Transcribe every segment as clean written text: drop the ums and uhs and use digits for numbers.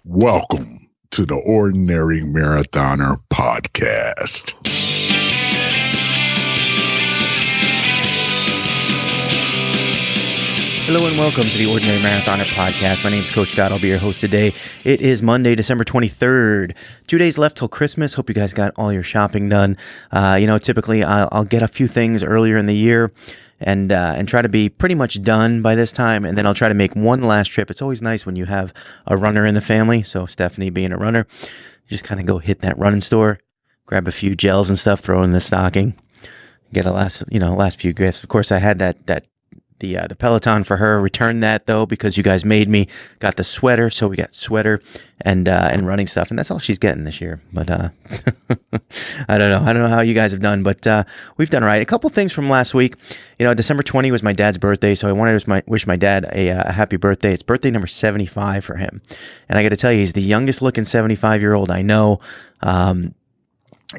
Welcome to the Ordinary Marathoner Podcast. Hello and welcome to the Ordinary Marathoner Podcast. My name is Coach Scott. I'll be your host today. It is Monday, December 23rd. 2 days left till Christmas. Hope you guys got all your shopping done. Typically I'll get a few things earlier in the year and try to be pretty much done by this time, and then I'll try to make one last trip. It's always nice when you have a runner in the family. So Stephanie being a runner, you just kind of go hit that running store, grab a few gels and stuff, throw in the stocking, get a last few gifts. Of course, I had the Peloton for her. Returned that though because you guys made me. Got the sweater, so we got sweater and running stuff, and that's all she's getting this year. But I don't know how you guys have done, but we've done all right. A couple things from last week. December 20 was my dad's birthday, so I wanted to wish my dad a happy birthday. It's birthday number 75 for him, and I got to tell you, he's the youngest looking 75-year-old I know.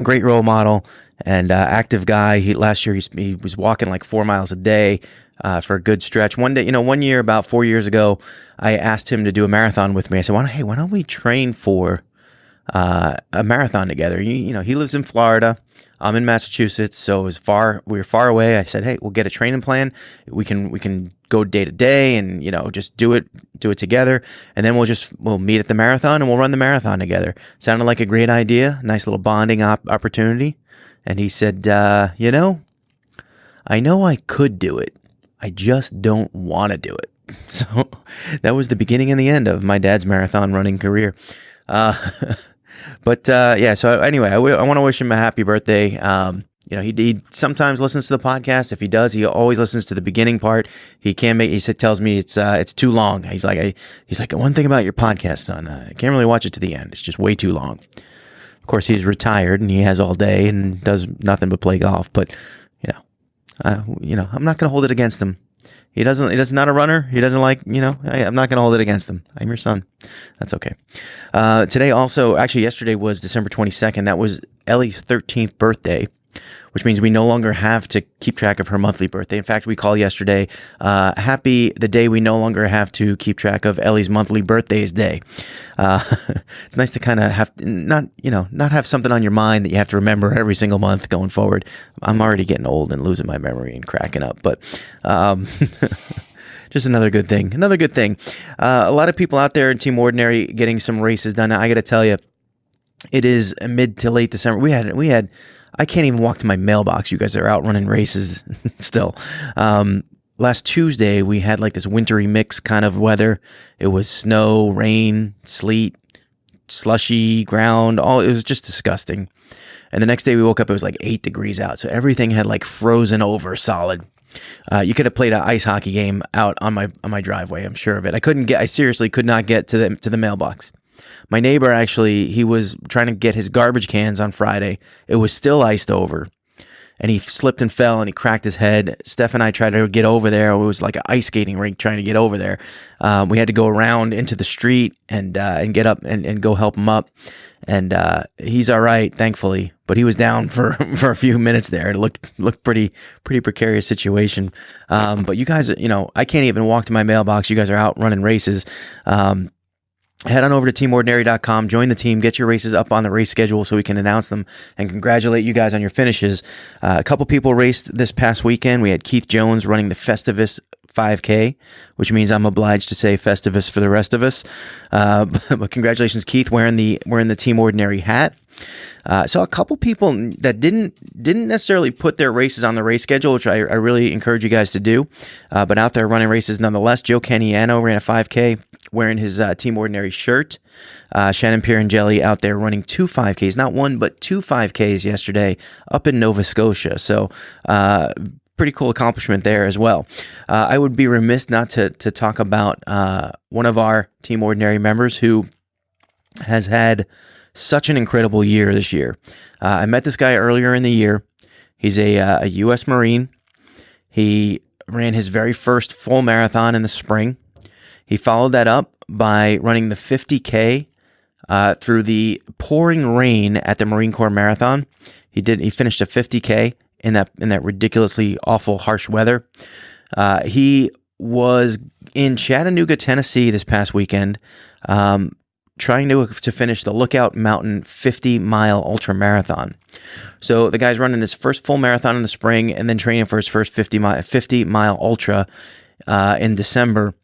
Great role model and active guy. Last year he was walking like 4 miles a day. For a good stretch. One year, about 4 years ago, I asked him to do a marathon with me. I said, why don't we train for a marathon together? He lives in Florida. I'm in Massachusetts, so we were far away. I said, hey, we'll get a training plan. We can go day to day and, just do it together. And then we'll meet at the marathon and we'll run the marathon together. Sounded like a great idea. Nice little bonding opportunity. And he said, I know I could do it. I just don't want to do it. So that was the beginning and the end of my dad's marathon running career. So anyway, I want to wish him a happy birthday. He sometimes listens to the podcast. If he does, he always listens to the beginning part. Tells me it's too long. He's like, one thing about your podcast, son, I can't really watch it to the end. It's just way too long. Of course, he's retired and he has all day and does nothing but play golf, but I'm not going to hold it against him. He's not a runner. He doesn't I'm not going to hold it against him. I'm your son. That's okay. Yesterday was December 22nd. That was Ellie's 13th birthday, which means we no longer have to keep track of her monthly birthday. In fact, we called yesterday, happy the day we no longer have to keep track of Ellie's monthly birthdays day. It's nice to kind of have not have something on your mind that you have to remember every single month going forward. I'm already getting old and losing my memory and cracking up, but just another good thing. A lot of people out there in Team Ordinary getting some races done. Now, I got to tell you, it is mid to late December. We had I can't even walk to my mailbox. You guys are out running races still. Last Tuesday, we had like this wintry mix kind of weather. It was snow, rain, sleet, slushy ground. It was just disgusting. And the next day we woke up, it was like 8 degrees out. So everything had like frozen over solid. You could have played an ice hockey game out on my driveway. I'm sure of it. I seriously could not get to the mailbox. My neighbor, actually, he was trying to get his garbage cans on Friday. It was still iced over, and he slipped and fell, and he cracked his head. Steph and I tried to get over there. It was like an ice skating rink trying to get over there. We had to go around into the street and get up and go help him up. And he's all right, thankfully, but he was down for a few minutes there. It looked pretty precarious situation. But you guys, I can't even walk to my mailbox. You guys are out running races. Head on over to teamordinary.com, join the team, get your races up on the race schedule so we can announce them and congratulate you guys on your finishes. A couple people raced this past weekend. We had Keith Jones running the Festivus 5K, which means I'm obliged to say Festivus for the rest of us. But congratulations, Keith, wearing the Team Ordinary hat. So a couple people that didn't necessarily put their races on the race schedule, which I really encourage you guys to do, but out there running races nonetheless. Joe Caniano ran a 5K wearing his Team Ordinary shirt. Shannon Pierangeli out there running 2 5Ks, not one, but 2 5Ks yesterday up in Nova Scotia. So pretty cool accomplishment there as well. I would be remiss not to talk about one of our Team Ordinary members who has had such an incredible year this year. I met this guy earlier in the year. He's a U.S. Marine. He ran his very first full marathon in the spring. He followed that up by running the 50K through the pouring rain at the Marine Corps Marathon. He finished a 50K in that ridiculously awful, harsh weather. He was in Chattanooga, Tennessee this past weekend. trying to finish the Lookout Mountain 50-mile ultra marathon. So the guy's running his first full marathon in the spring and then training for his first 50-mile ultra in December.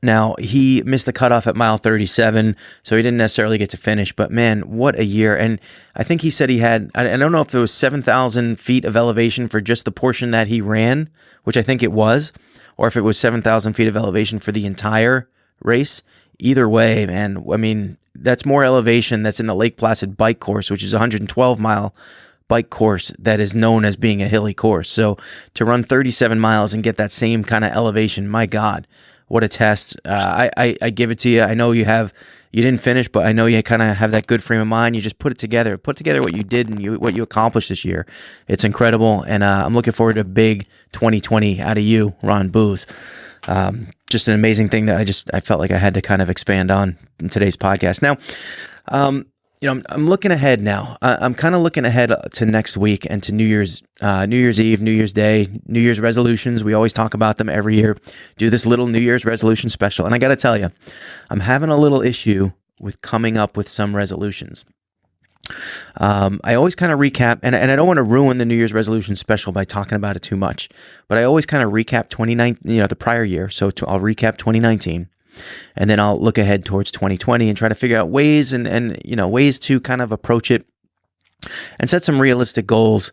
Now, he missed the cutoff at mile 37, so he didn't necessarily get to finish, but man, what a year. And I think he said he had, I don't know if it was 7,000 feet of elevation for just the portion that he ran, which I think it was, or if it was 7,000 feet of elevation for the entire race. Either way, man, I mean, that's more elevation that's in the Lake Placid bike course, which is a 112-mile bike course that is known as being a hilly course. So to run 37 miles and get that same kind of elevation, my God, what a test. I give it to you. I know you didn't finish, but I know you kind of have that good frame of mind. You just put together what you did and what you accomplished this year. It's incredible. And I'm looking forward to a big 2020 out of you, Ron Booth. Just an amazing thing that I felt like I had to kind of expand on in today's podcast. Now, I'm looking ahead now. I'm kind of looking ahead to next week and to New Year's Eve, New Year's Day, New Year's resolutions. We always talk about them every year. Do this little New Year's resolution special. And I got to tell you, I'm having a little issue with coming up with some resolutions. I always kind of recap, and I don't want to ruin the New Year's resolution special by talking about it too much, but I always kind of recap the prior year. So I'll recap 2019, and then I'll look ahead towards 2020 and try to figure out ways and ways to kind of approach it and set some realistic goals,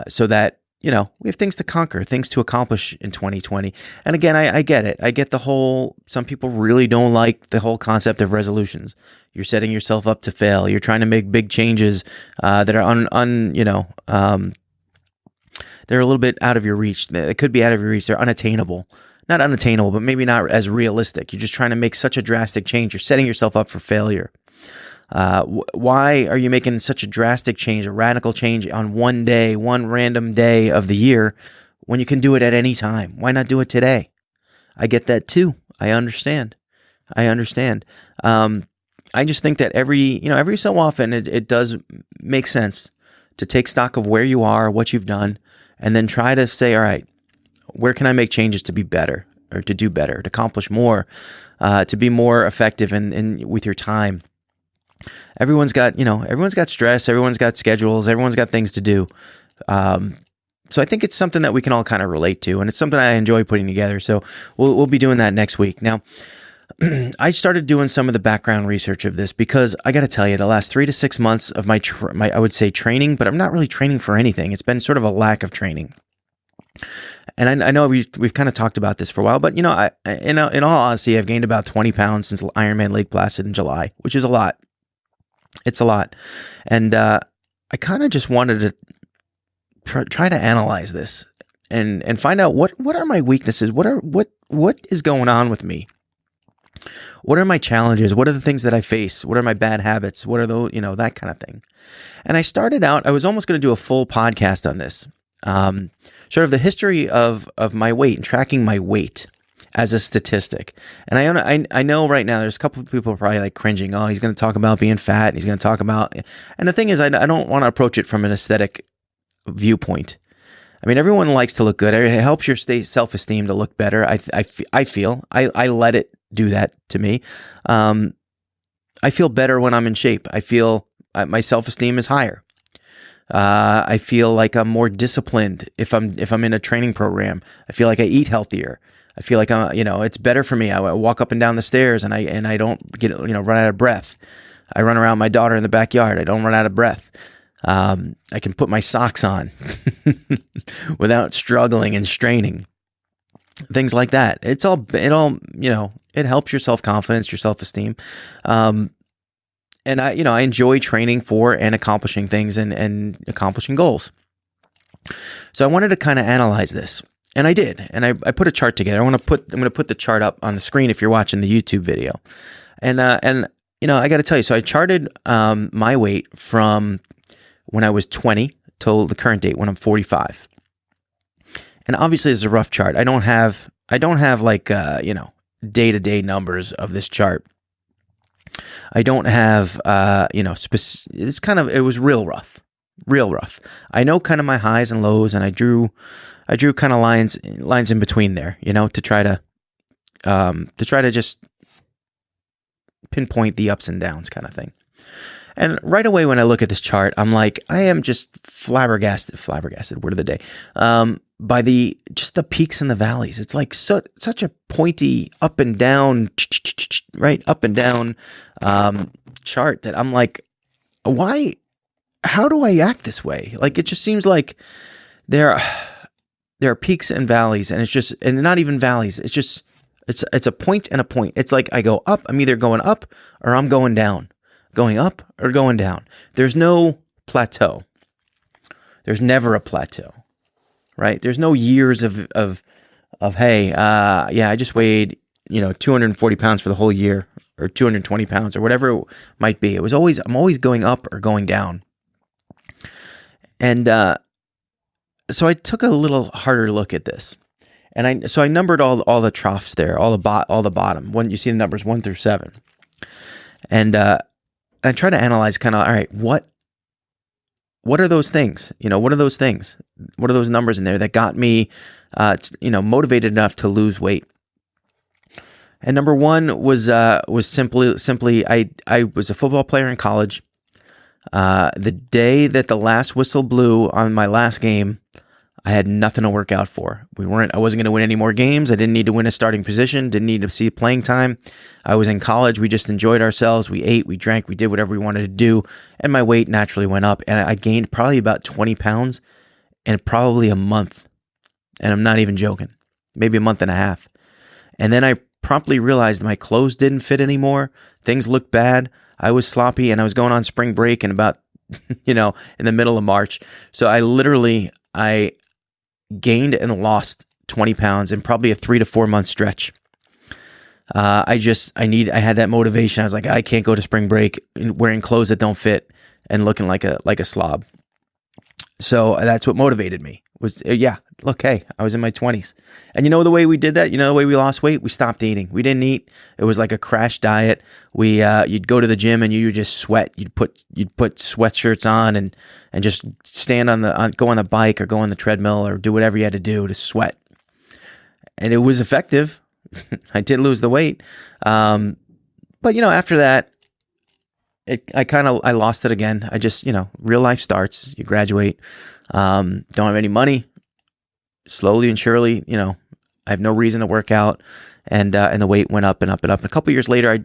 so that we have things to conquer, things to accomplish in 2020. And again, I get it. I get some people really don't like the whole concept of resolutions. You're setting yourself up to fail. You're trying to make big changes that are they're a little bit out of your reach. It could be out of your reach. They're unattainable. Not unattainable, but maybe not as realistic. You're just trying to make such a drastic change. You're setting yourself up for failure. Why are you making such a drastic change, a radical change on one random day of the year when you can do it at any time? Why not do it today? I get that too. I understand. I just think that every so often it does make sense to take stock of where you are, what you've done, and then try to say, all right, where can I make changes to be better or to do better, to accomplish more, to be more effective in with your time? Everyone's got stress. Everyone's got schedules. Everyone's got things to do. So I think it's something that we can all kind of relate to, and it's something I enjoy putting together. So we'll be doing that next week. Now, I started doing some of the background research of this because I got to tell you, the last 3 to 6 months of my I would say training, but I'm not really training for anything. It's been sort of a lack of training. And I know we've kind of talked about this for a while, but in all honesty, I've gained about 20 pounds since Ironman Lake Placid in July, which is a lot. It's a lot. And I kind of just wanted to try to analyze this and find out what are my weaknesses? What is going on with me? What are my challenges? What are the things that I face? What are my bad habits? What are those, that kind of thing. And I was almost going to do a full podcast on this. Sort of the history of my weight and tracking my weight as a statistic. And I know right now there's a couple of people probably like cringing. Oh, he's going to talk about being fat. And he's going to talk about, and the thing is, I don't want to approach it from an aesthetic viewpoint. I mean, everyone likes to look good. It helps your self-esteem to look better. I feel I let it do that to me. I feel better when I'm in shape. I feel my self-esteem is higher. I feel like I'm more disciplined if I'm in a training program. I feel like I eat healthier. I feel like it's better for me. I walk up and down the stairs and I don't get run out of breath. I run around my daughter in the backyard. I don't run out of breath. I can put my socks on without struggling and straining. Things like that. It helps your self-confidence, your self-esteem. And I enjoy training for and accomplishing things and accomplishing goals. So I wanted to kind of analyze this, and I did. And I put a chart together. I'm going to put the chart up on the screen if you're watching the YouTube video. And I got to tell you, so I charted my weight from when I was 20 till the current date when I'm 45. And obviously, it's a rough chart. I don't have like day-to-day numbers of this chart. I don't have, it was real rough. I know kind of my highs and lows, and I drew kind of lines in between there, to try to just pinpoint the ups and downs kind of thing. And right away when I look at this chart, I'm like, I am just flabbergasted, word of the day, by just the peaks and the valleys. It's like such a pointy up and down, right, up and down chart that I'm like, why? How do I act this way? Like, it just seems like there are peaks and valleys, and it's just, and not even valleys. It's just, it's a point and a point. It's like I go up, I'm either going up or I'm going down, going up or going down. There's no plateau. There's never a plateau, right? There's no years of hey, yeah, I just weighed, 240 pounds for the whole year, or 220 pounds, or whatever it might be. I'm always going up or going down. And so I took a little harder look at this, and I numbered all the troughs there, all the bottom. When you see the numbers 1 through 7, and I try to analyze kind of, all right, what are those things? What are those things? What are those numbers in there that got me, motivated enough to lose weight? And number one was simply I was a football player in college. The day that the last whistle blew on my last game, I had nothing to work out for. I wasn't going to win any more games. I didn't need to win a starting position. Didn't need to see playing time. I was in college. We just enjoyed ourselves. We ate, we drank, we did whatever we wanted to do. And my weight naturally went up. And I gained probably about 20 pounds in probably a month. And I'm not even joking. Maybe a month and a half. And then I promptly realized my clothes didn't fit anymore. Things looked bad. I was sloppy, and I was going on spring break in about, in the middle of March. So I gained and lost 20 pounds in probably a 3 to 4 month stretch. I had that motivation. I was like, I can't go to spring break wearing clothes that don't fit and looking like a slob. So that's what motivated me. Hey, I was in my 20s. And the way we did that? The way we lost weight? We stopped eating. We didn't eat. It was like a crash diet. You'd go to the gym and you would just sweat. You'd put sweatshirts on and just stand go on the bike or go on the treadmill or do whatever you had to do to sweat. And it was effective. I did lose the weight. But after that, I lost it again. I just, real life starts. You graduate. Don't have any money. Slowly and surely, I have no reason to work out, and the weight went up and up and up. And a couple years later,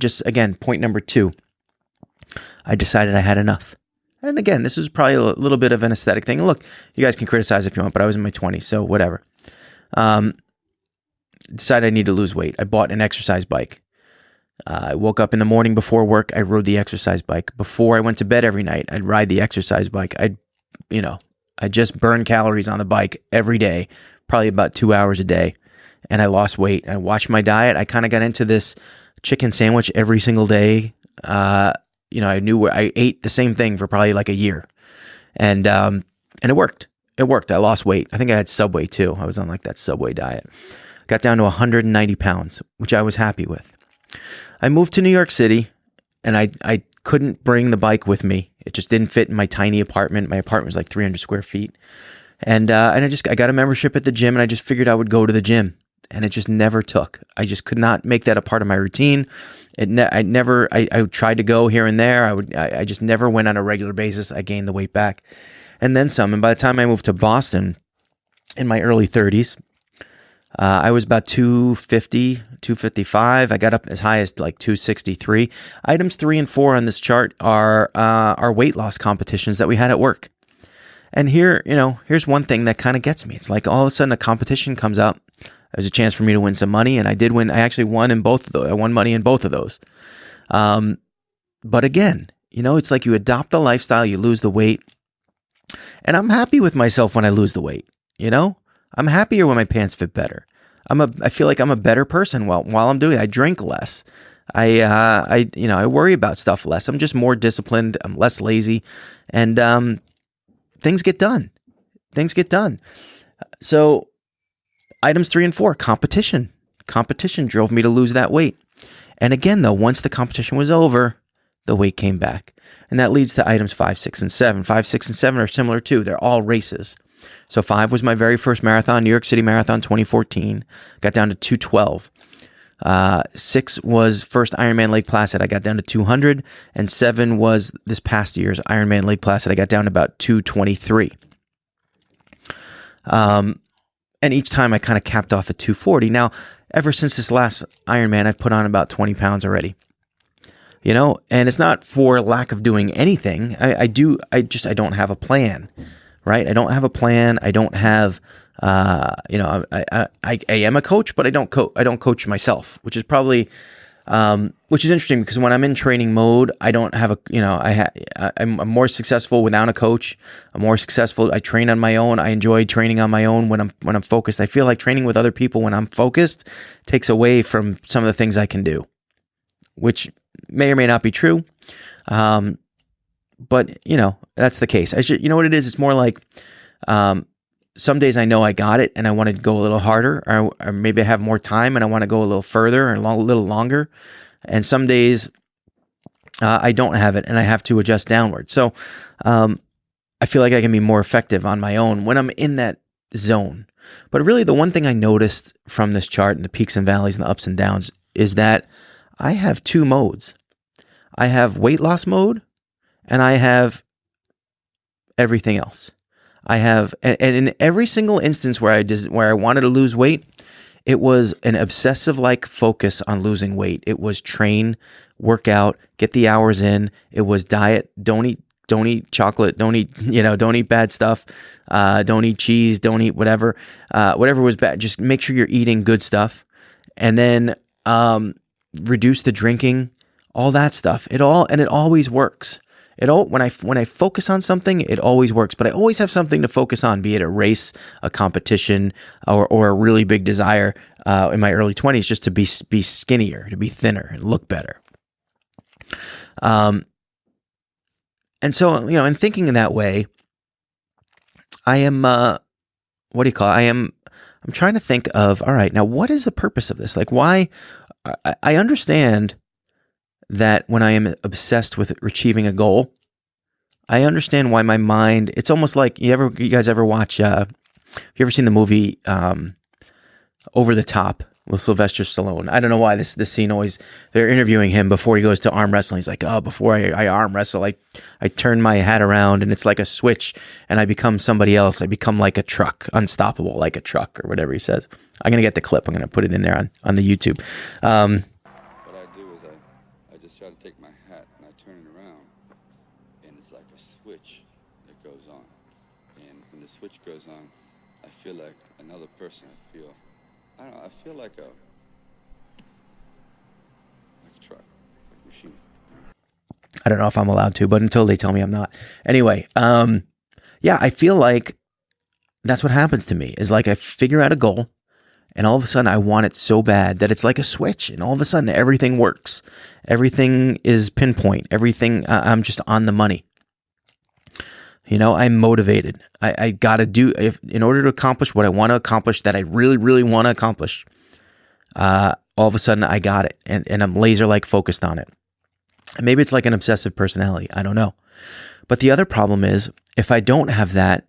point number 2, I decided I had enough. And again, this is probably a little bit of an aesthetic thing. Look, you guys can criticize if you want, but I was in my 20s, so whatever. Decided I need to lose weight. I bought an exercise bike. I woke up in the morning before work. I rode the exercise bike. Before I went to bed every night, I'd ride the exercise bike. I just burned calories on the bike every day, probably about 2 hours a day. And I lost weight. I watched my diet. I kind of got into this chicken sandwich every single day. I knew I ate the same thing for probably like a year. And it worked. It worked. I lost weight. I think I had Subway too. I was on like that Subway diet. Got down to 190 pounds, which I was happy with. I moved to New York City, and I couldn't bring the bike with me. It just didn't fit in my tiny apartment. My apartment was like 300 square feet. And I got a membership at the gym, and I just figured I would go to the gym, and it just never took. I just could not make that a part of my routine. I tried to go here and there. I just never went on a regular basis. I gained the weight back and then some. And by the time I moved to Boston in my early 30s, I was about 250, 255. I got up as high as like 263. Items 3 and 4 on this chart are weight loss competitions that we had at work. And here's one thing that kind of gets me. It's like all of a sudden a competition comes up. There's a chance for me to win some money, and I did win. I actually won in both of those. I won money in both of those. But again, it's like you adopt the lifestyle, you lose the weight, and I'm happy with myself when I lose the weight. I'm happier when my pants fit better. I feel like I'm a better person while I'm doing it. I drink less. I worry about stuff less. I'm just more disciplined. I'm less lazy, and things get done. So items 3 and 4, competition. Competition drove me to lose that weight. And again, though, once the competition was over, the weight came back. And that leads to items 5, 6, and 7. 5, 6, and 7 are similar too. They're all races. So 5 was my very first marathon, New York City Marathon 2014. Got down to 212. 6 was first Ironman Lake Placid. I got down to 200, and 7 was this past year's Ironman Lake Placid. I got down to about 223. And each time I kind of capped off at 240. Now, ever since this last Ironman, I've put on about 20 pounds already. And it's not for lack of doing anything. I don't have a plan, right? I don't have a plan. I don't have, I am a coach, but I don't coach myself, which is probably, which is interesting because when I'm in training mode, I don't have I'm more successful without a coach. I'm more successful. I train on my own. I enjoy training on my own when I'm focused. I feel like training with other people when I'm focused takes away from some of the things I can do, which may or may not be true. But that's the case. What it is? It's more like, some days I know I got it and I want to go a little harder, or maybe I have more time and I want to go a little further or a little longer. And some days I don't have it and I have to adjust downward. So I feel like I can be more effective on my own when I'm in that zone. But really the one thing I noticed from this chart and the peaks and valleys and the ups and downs is that I have 2 modes. I have weight loss mode and I have everything else. I have, and in every single instance where I wanted to lose weight, it was an obsessive-like focus on losing weight. It was train, work out, get the hours in. It was diet. Don't eat chocolate. Don't eat bad stuff. Don't eat cheese. Don't eat whatever was bad. Just make sure you're eating good stuff, and then reduce the drinking. All that stuff. It always works. When I focus on something, it always works, but I always have something to focus on, be it a race, a competition, or a really big desire in my early 20s just to be skinnier, to be thinner and look better. And so, in thinking in that way, I am, I'm trying to think of, all right, now what is the purpose of this? Like why, I understand that when I am obsessed with achieving a goal, I understand why my mind, it's almost like, you guys ever watch, have you ever seen the movie Over the Top with Sylvester Stallone? I don't know why this scene always, they're interviewing him before he goes to arm wrestling. He's like, before I arm wrestle, I turn my hat around and it's like a switch and I become somebody else. I become like a truck, unstoppable like a truck or whatever he says. I'm going to get the clip. I'm going to put it in there on the YouTube. Try to take my hat and I turn it around and it's like a switch that goes on, and when the switch goes on I feel like another person. I feel like a truck, like a machine. I don't know if I'm allowed to, but until they tell me I'm not. Anyway, I feel like that's what happens to me, is like I figure out a goal and all of a sudden I want it so bad that it's like a switch, and all of a sudden everything works. Everything is pinpoint. Everything, I'm just on the money. I'm motivated. I got to do, in order to accomplish what I want to accomplish, that I really, really want to accomplish, all of a sudden I got it, and I'm laser-like focused on it. And maybe it's like an obsessive personality. I don't know. But the other problem is, if I don't have that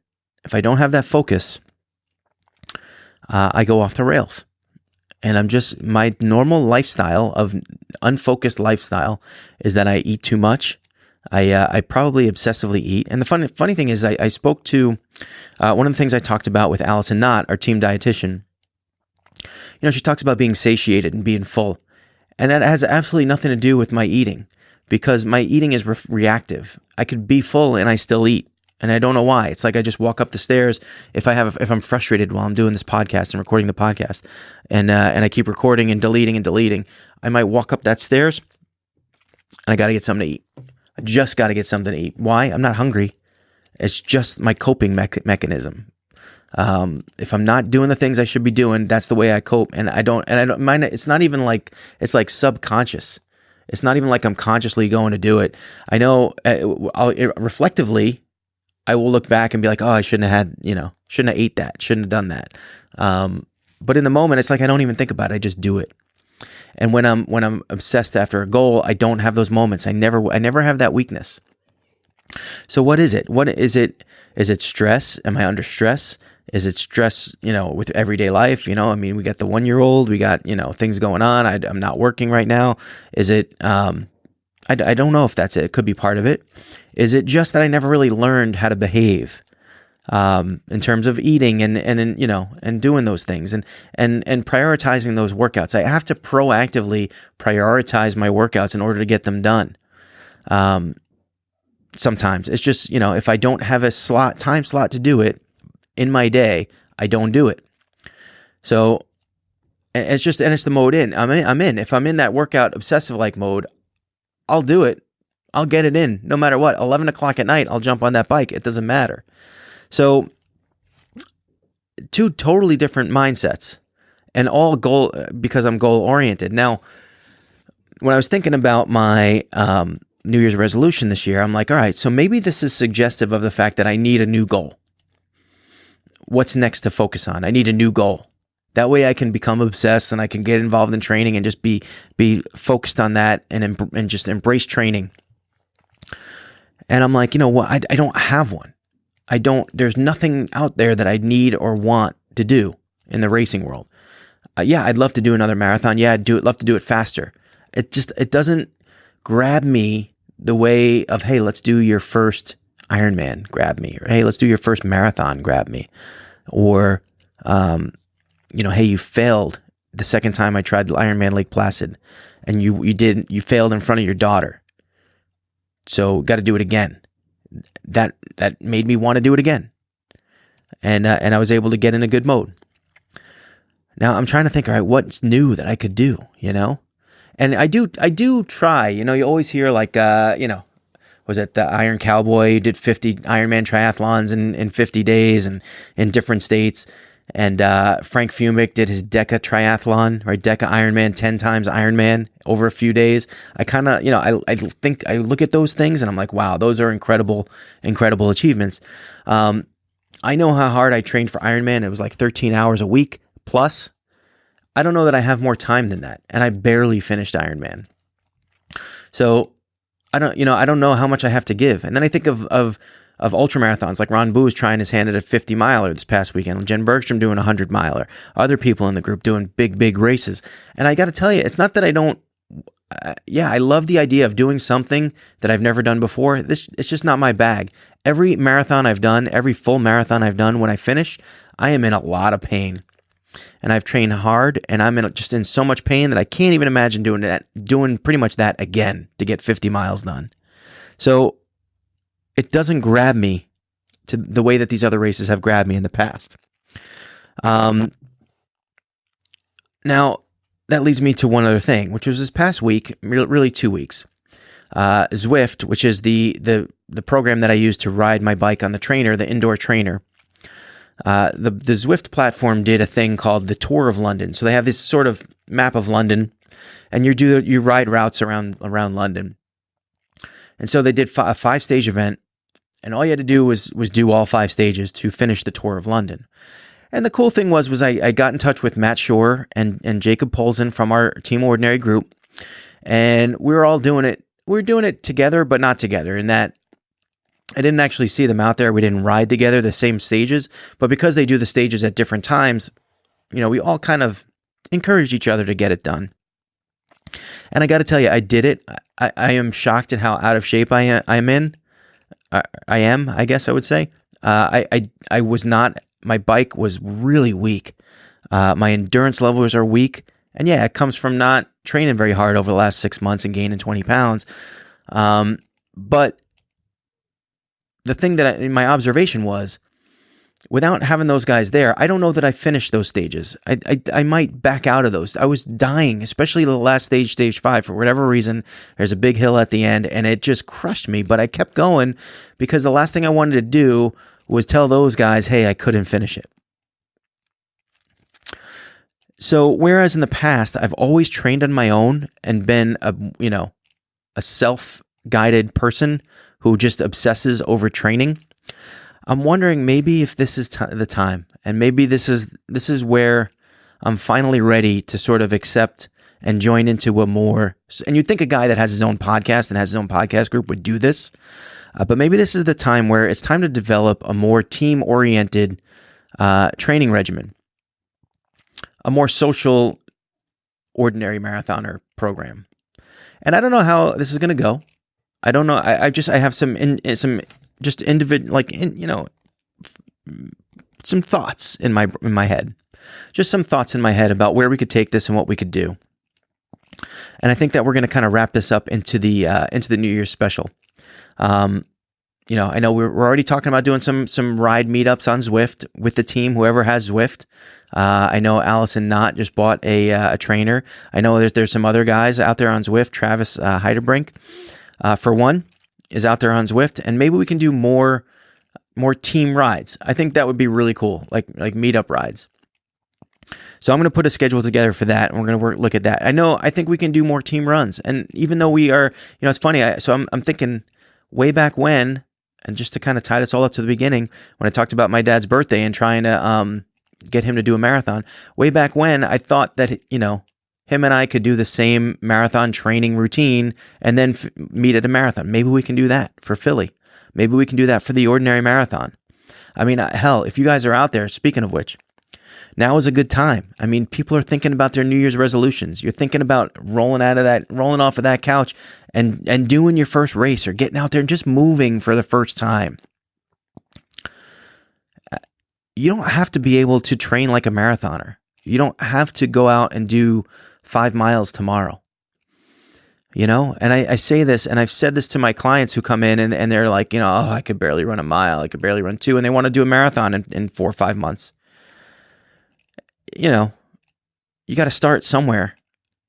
focus, I go off the rails. And my normal lifestyle of unfocused lifestyle is that I eat too much. I probably obsessively eat. And the funny thing is I spoke to, one of the things I talked about with Allison Knott, our team dietitian. She talks about being satiated and being full. And that has absolutely nothing to do with my eating, because my eating is reactive. I could be full and I still eat. And I don't know why. It's like I just walk up the stairs if I'm frustrated while I'm doing this podcast and recording the podcast, and I keep recording and deleting. I might walk up that stairs and I got to get something to eat. I just got to get something to eat. Why? I'm not hungry. It's just my coping mechanism. If I'm not doing the things I should be doing, that's the way I cope. And I don't mind it. It's not even like, it's like subconscious. It's not even like I'm consciously going to do it. I know reflectively, I will look back and be like, oh, I shouldn't have ate that. Shouldn't have done that. But in the moment, it's like, I don't even think about it. I just do it. And when I'm obsessed after a goal, I don't have those moments. I never have that weakness. So what is it? What is it? Is it stress? Am I under stress? Is it stress, with everyday life? I mean, we got the 1-year-old, we got, things going on. I'm not working right now. Is it, I don't know if that's it. It could be part of it. Is it just that I never really learned how to behave, in terms of eating and doing those things and prioritizing those workouts? I have to proactively prioritize my workouts in order to get them done. Sometimes it's just, if I don't have a time slot to do it in my day, I don't do it. So it's the mode I'm in. If I'm in that workout obsessive like mode, I'll do it. I'll get it in no matter what. 11 o'clock at night, I'll jump on that bike. It doesn't matter. So 2 totally different mindsets, and all because I'm goal oriented. Now, when I was thinking about my, New Year's resolution this year, I'm like, all right, so maybe this is suggestive of the fact that I need a new goal. What's next to focus on? I need a new goal. That way I can become obsessed and I can get involved in training and just be focused on that and just embrace training. And I'm like, you know what? I don't have one. There's nothing out there that I need or want to do in the racing world. Yeah, I'd love to do another marathon. Yeah, love to do it faster. It doesn't grab me the way of, hey, let's do your first Ironman, grab me. Or, hey, let's do your first marathon, grab me. Or, hey, you failed the second time I tried Ironman Lake Placid, and you failed in front of your daughter. So got to do it again. That made me want to do it again. And I was able to get in a good mode. Now I'm trying to think, all right, what's new that I could do, And I do try, you always hear like, was it the Iron Cowboy who did 50 Ironman triathlons in 50 days and in different states. And Frank Fumick did his Deca triathlon, right? Deca Ironman, 10 times Ironman over a few days. I kind of, I think I look at those things and I'm like, wow, those are incredible achievements. I know how hard I trained for Ironman. It was like 13 hours a week plus. I don't know that I have more time than that. And I barely finished Ironman. So I don't know how much I have to give. And then I think of ultra marathons, like Ron Booz trying his hand at a 50 miler this past weekend, Jen Bergstrom doing a 100 miler, other people in the group doing big races. And I got to tell you, it's not that I don't, I love the idea of doing something that I've never done before. It's just not my bag. Every marathon I've done, every full marathon I've done, when I finish, I am in a lot of pain. And I've trained hard, and I'm just in so much pain that I can't even imagine doing pretty much that again to get 50 miles done. So it doesn't grab me to the way that these other races have grabbed me in the past. Now, that leads me to one other thing, which was this past week, really 2 weeks. Zwift, which is the program that I use to ride my bike on the trainer, the indoor trainer. The Zwift platform did a thing called the Tour of London. So they have this sort of map of London, and you ride routes around London. And so they did a 5-stage event, and all you had to do was do all 5 stages to finish the Tour of London. And the cool thing was I got in touch with Matt Shore and Jacob Polson from our Team Ordinary group, and we were all doing it. We were doing it together, but not together, in that I didn't actually see them out there. We didn't ride together the same stages, but because they do the stages at different times, we all kind of encouraged each other to get it done. And I got to tell you, I did it. I am shocked at how out of shape I am, I guess I would say. I was not, my bike was really weak. My endurance levels are weak. And yeah, it comes from not training very hard over the last 6 months and gaining 20 pounds. But the thing that my observation was, without having those guys there, I don't know that I finished those stages. I might back out of those. I was dying, especially the last stage 5, for whatever reason. There's a big hill at the end, and it just crushed me. But I kept going because the last thing I wanted to do was tell those guys, hey, I couldn't finish it. So whereas in the past, I've always trained on my own and been a self-guided person who just obsesses over training, I'm wondering maybe if this is the time, and maybe this is where I'm finally ready to sort of accept and join into a more. And you'd think a guy that has his own podcast and has his own podcast group would do this. But maybe this is the time where it's time to develop a more team-oriented training regimen, a more social, ordinary marathoner program. And I don't know how this is going to go. I don't know. I have some individual, some thoughts in my head. Just some thoughts in my head about where we could take this and what we could do. And I think that we're going to kind of wrap this up into the New Year's special. I know we're already talking about doing some ride meetups on Zwift with the team, whoever has Zwift. I know Allison Knott just bought a trainer. I know there's some other guys out there on Zwift. Travis Heidebrink, for one, is out there on Zwift, and maybe we can do more team rides. I think that would be really cool, like meetup rides. So I'm going to put a schedule together for that, and we're going to look at that. I think we can do more team runs, and even though we are, it's funny. I'm thinking way back when, and just to kind of tie this all up to the beginning, when I talked about my dad's birthday and trying to get him to do a marathon, way back when, I thought that him and I could do the same marathon training routine and then meet at a marathon. Maybe we can do that for Philly. Maybe we can do that for the ordinary marathon. I mean, hell, if you guys are out there, speaking of which, now is a good time. I mean, people are thinking about their New Year's resolutions. You're thinking about rolling off of that couch and doing your first race, or getting out there and just moving for the first time. You don't have to be able to train like a marathoner. You don't have to go out and do 5 miles tomorrow. And I say this, and I've said this to my clients who come in and they're like, I could barely run a mile. I could barely run 2. And they want to do a marathon in 4 or 5 months. You got to start somewhere.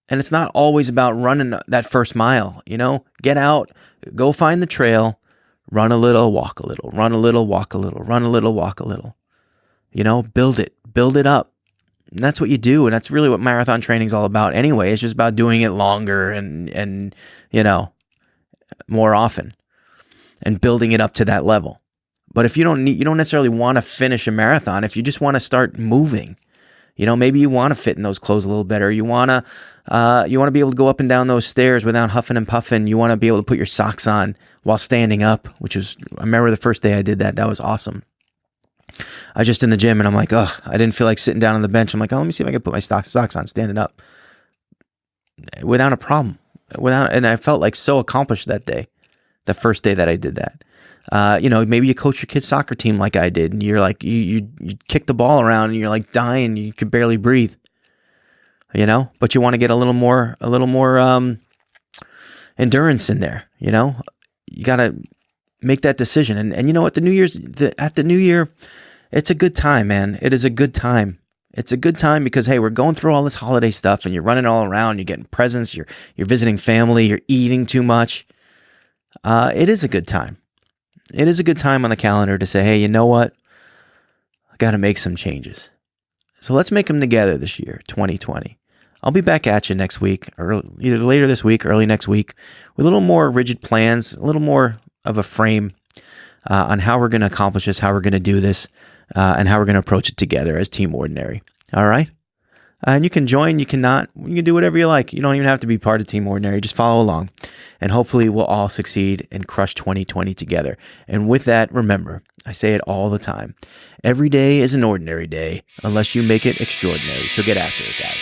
And it's not always about running that first mile. Get out, go find the trail, run a little, walk a little, run a little, walk a little, run a little, walk a little. Build it up. And that's what you do. And that's really what marathon training is all about anyway. It's just about doing it longer and more often, and building it up to that level. But if you don't necessarily want to finish a marathon, if you just want to start moving, maybe you want to fit in those clothes a little better. You want to be able to go up and down those stairs without huffing and puffing. You want to be able to put your socks on while standing up, I remember the first day I did that. That was awesome. I was just in the gym and I'm like, I didn't feel like sitting down on the bench. I'm like, let me see if I can put my socks on standing up without a problem. And I felt like so accomplished that day, the first day that I did that. Maybe you coach your kid's soccer team like I did, and you're like, you kick the ball around and you're like dying, you can barely breathe, but you want to get a little more endurance in there, you got to make that decision. And you know what, at the New Year, it's a good time, man. It is a good time. It's a good time because, hey, we're going through all this holiday stuff and you're running all around, you're getting presents, you're visiting family, you're eating too much. It is a good time. It is a good time on the calendar to say, hey, you know what? I got to make some changes. So let's make them together this year, 2020. I'll be back at you next week, or either later this week, early next week, with a little more rigid plans, a little more of a frame on how we're going to accomplish this, how we're going to do this, and how we're going to approach it together as Team Ordinary. All right? And you can join, you can do whatever you like. You don't even have to be part of Team Ordinary. Just follow along. And hopefully we'll all succeed and crush 2020 together. And with that, remember, I say it all the time. Every day is an ordinary day unless you make it extraordinary. So get after it, guys.